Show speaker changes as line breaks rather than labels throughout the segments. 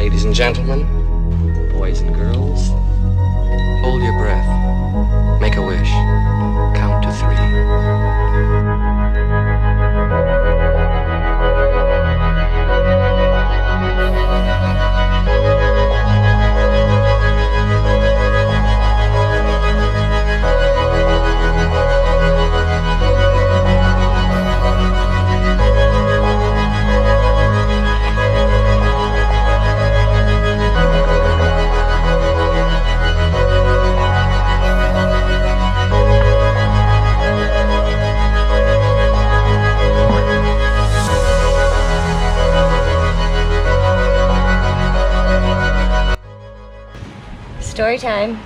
Ladies and gentlemen, boys and girls, hold your breath. Make a wish. Count to 3.
Story time.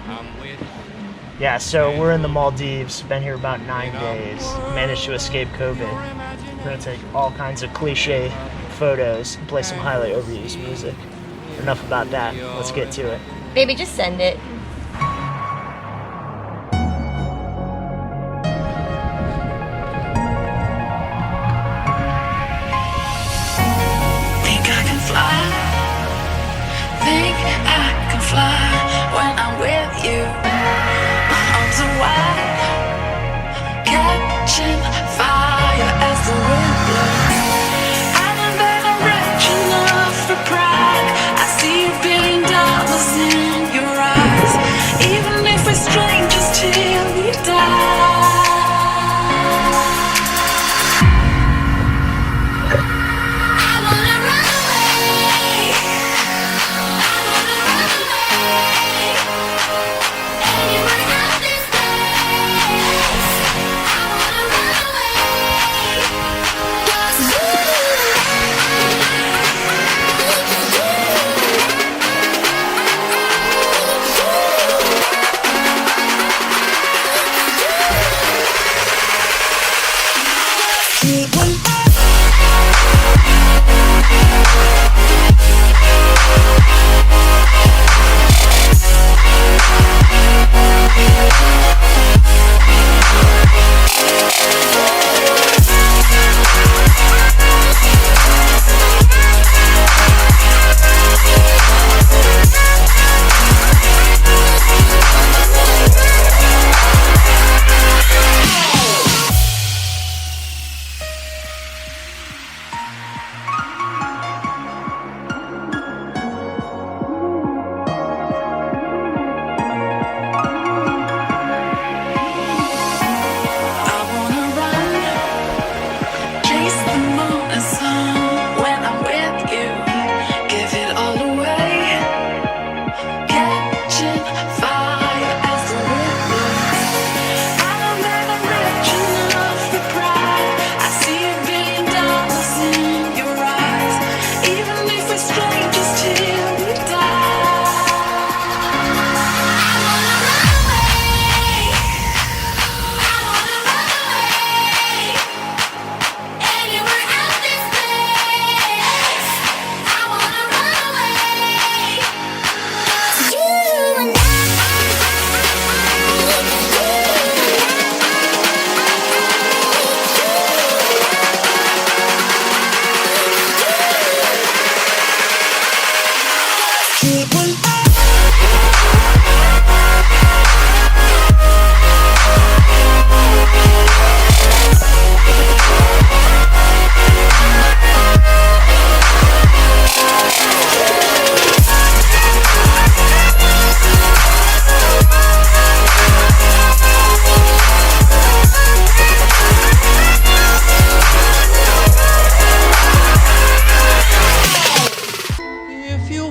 Yeah, so we're in the Maldives, been here about 9 days, managed to escape COVID. We're gonna take all kinds of cliche photos and play some highly overused music. Enough about that, let's get to it.
Baby, just send it.
Think I can fly. Think I can fly when I'm with you. My arms are wide, catching fire as the wind blows. I know that I'm rich enough for pride. I see $1 billion in your eyes. Even if we're strangers till we die.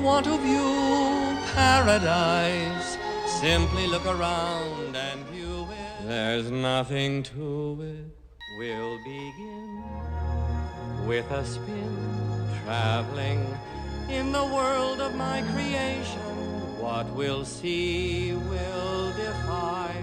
Want to view paradise, simply look around and view it. There's nothing to it. We'll begin with a spin, traveling in the world of my creation. What we'll see will defy